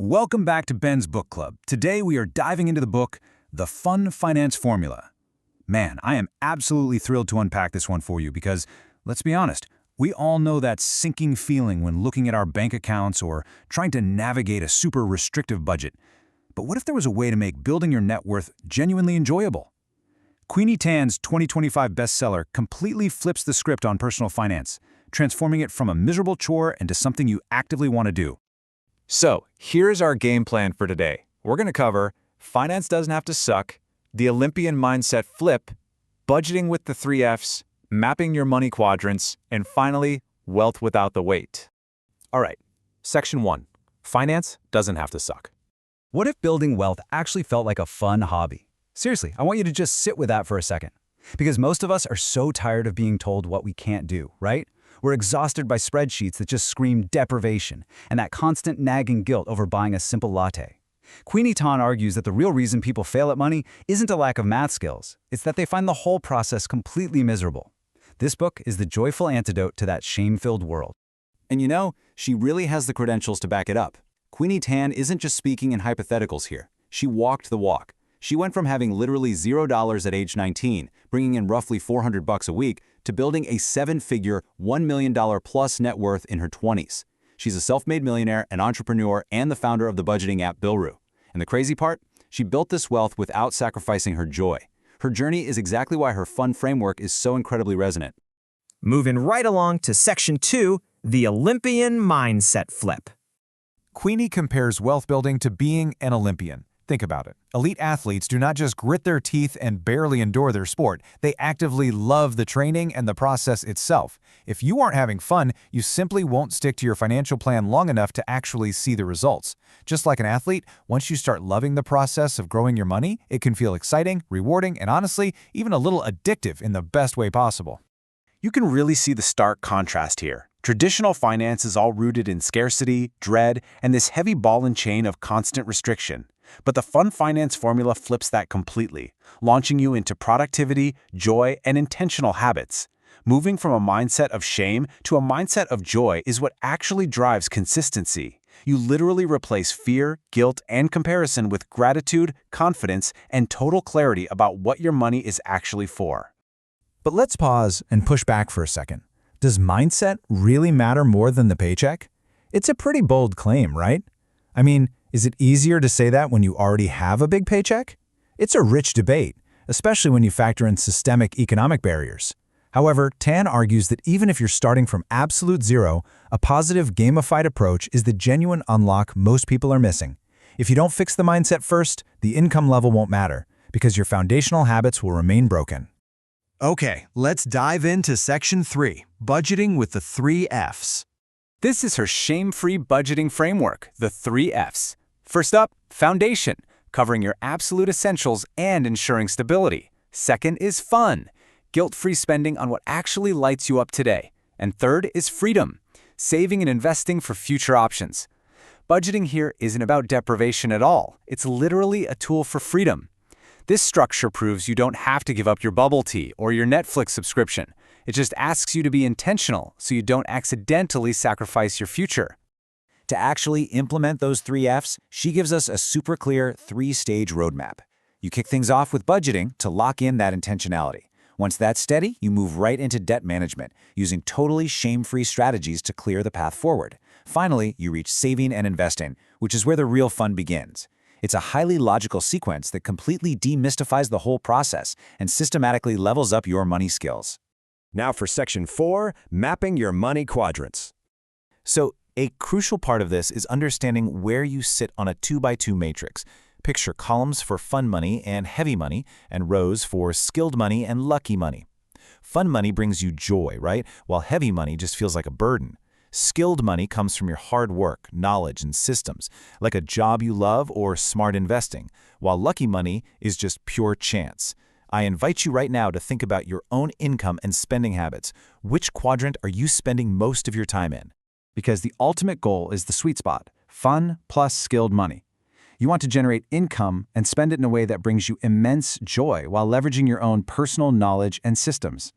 Welcome back to Ben's Book Club. Today we are diving into the book, The Fun Finance Formula. Man, I am absolutely thrilled to unpack this one for you because, let's be honest, we all know that sinking feeling when looking at our bank accounts or trying to navigate a super restrictive budget. But what if there was a way to make building your net worth genuinely enjoyable? Queenie Tan's 2025 bestseller completely flips the script on personal finance, transforming it from a miserable chore into something you actively want to do. So, here's our game plan for today. We're going to cover finance doesn't have to suck, the Olympian mindset flip, budgeting with the 3 Fs, mapping your money quadrants, and finally, wealth without the weight. All right, Section 1. Finance doesn't have to suck. What if building wealth actually felt like a fun hobby? Seriously, I want you to just sit with that for a second. Because most of us are so tired of being told what we can't do, right? We're exhausted by spreadsheets that just scream deprivation and that constant nagging guilt over buying a simple latte. Queenie Tan argues that the real reason people fail at money isn't a lack of math skills, it's that they find the whole process completely miserable. This book is the joyful antidote to that shame-filled world. And you know, she really has the credentials to back it up. Queenie Tan isn't just speaking in hypotheticals here. She walked the walk. She went from having literally $0 at age 19, bringing in roughly $400 a week, to building a 7-figure, $1 million plus net worth in her 20s. She's a self-made millionaire, an entrepreneur, and the founder of the budgeting app Bilru. And the crazy part? She built this wealth without sacrificing her joy. Her journey is exactly why her fun framework is so incredibly resonant. Moving right along to Section 2, the Olympian mindset flip. Queenie compares wealth building to being an Olympian. Think about it. Elite athletes do not just grit their teeth and barely endure their sport. They actively love the training and the process itself. If you aren't having fun, you simply won't stick to your financial plan long enough to actually see the results. Just like an athlete, once you start loving the process of growing your money, it can feel exciting, rewarding, and honestly, even a little addictive in the best way possible. You can really see the stark contrast here. Traditional finance is all rooted in scarcity, dread, and this heavy ball and chain of constant restriction. But the Fun Finance Formula flips that completely, launching you into productivity, joy, and intentional habits. Moving from a mindset of shame to a mindset of joy is what actually drives consistency. You literally replace fear, guilt, and comparison with gratitude, confidence, and total clarity about what your money is actually for. But let's pause and push back for a second. Does mindset really matter more than the paycheck? It's a pretty bold claim, right? I mean, is it easier to say that when you already have a big paycheck? It's a rich debate, especially when you factor in systemic economic barriers. However, Tan argues that even if you're starting from absolute zero, a positive gamified approach is the genuine unlock most people are missing. If you don't fix the mindset first, the income level won't matter, because your foundational habits will remain broken. Okay, let's dive into Section 3, budgeting with the 3 Fs. This is her shame-free budgeting framework, the 3 Fs. First up, foundation, covering your absolute essentials and ensuring stability. Second is fun, guilt-free spending on what actually lights you up today. And third is freedom, saving and investing for future options. Budgeting here isn't about deprivation at all. It's literally a tool for freedom. This structure proves you don't have to give up your bubble tea or your Netflix subscription. It just asks you to be intentional so you don't accidentally sacrifice your future. To actually implement those 3 Fs, she gives us a super clear 3-stage roadmap. You kick things off with budgeting to lock in that intentionality. Once that's steady, you move right into debt management, using totally shame-free strategies to clear the path forward. Finally, you reach saving and investing, which is where the real fun begins. It's a highly logical sequence that completely demystifies the whole process and systematically levels up your money skills. Now for Section 4, mapping your money quadrants. So, a crucial part of this is understanding where you sit on a 2x2 matrix. Picture columns for fun money and heavy money, and rows for skilled money and lucky money. Fun money brings you joy, right? While heavy money just feels like a burden. Skilled money comes from your hard work, knowledge, and systems, like a job you love or smart investing, while lucky money is just pure chance. I invite you right now to think about your own income and spending habits. Which quadrant are you spending most of your time in? Because the ultimate goal is the sweet spot, fun plus skilled money. You want to generate income and spend it in a way that brings you immense joy while leveraging your own personal knowledge and systems.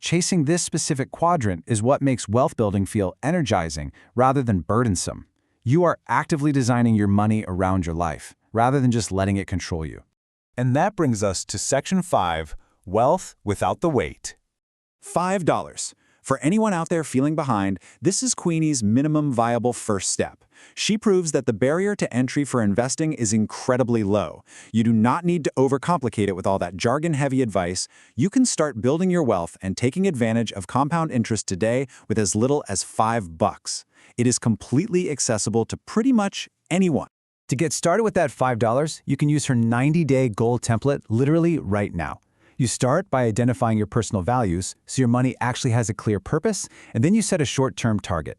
Chasing this specific quadrant is what makes wealth building feel energizing rather than burdensome. You are actively designing your money around your life, rather than just letting it control you. And that brings us to Section 5, Wealth Without the Weight. $5. For anyone out there feeling behind, this is Queenie's minimum viable first step. She proves that the barrier to entry for investing is incredibly low. You do not need to overcomplicate it with all that jargon-heavy advice. You can start building your wealth and taking advantage of compound interest today with as little as $5. It is completely accessible to pretty much anyone. To get started with that $5, you can use her 90-day goal template literally right now. You start by identifying your personal values so your money actually has a clear purpose, and then you set a short-term target.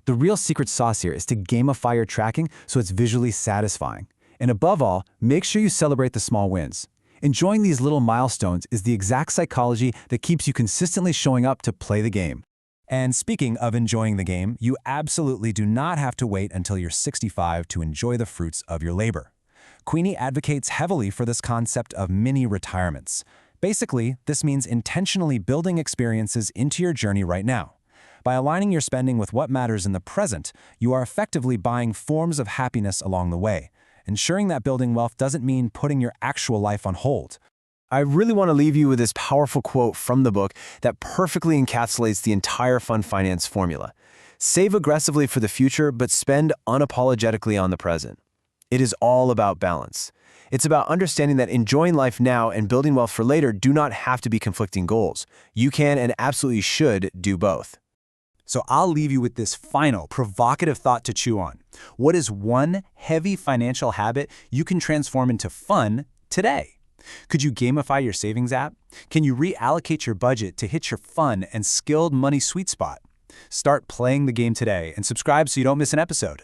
The real secret sauce here is to gamify your tracking so it's visually satisfying. And above all, make sure you celebrate the small wins. Enjoying these little milestones is the exact psychology that keeps you consistently showing up to play the game. And speaking of enjoying the game, you absolutely do not have to wait until you're 65 to enjoy the fruits of your labor. Queenie advocates heavily for this concept of mini retirements. Basically, this means intentionally building experiences into your journey right now. By aligning your spending with what matters in the present, you are effectively buying forms of happiness along the way. Ensuring that building wealth doesn't mean putting your actual life on hold. I really want to leave you with this powerful quote from the book that perfectly encapsulates the entire fund finance formula. Save aggressively for the future, but spend unapologetically on the present. It is all about balance. It's about understanding that enjoying life now and building wealth for later do not have to be conflicting goals. You can and absolutely should do both. So I'll leave you with this final, provocative thought to chew on. What is one heavy financial habit you can transform into fun today? Could you gamify your savings app? Can you reallocate your budget to hit your fun and skilled money sweet spot? Start playing the game today and subscribe so you don't miss an episode.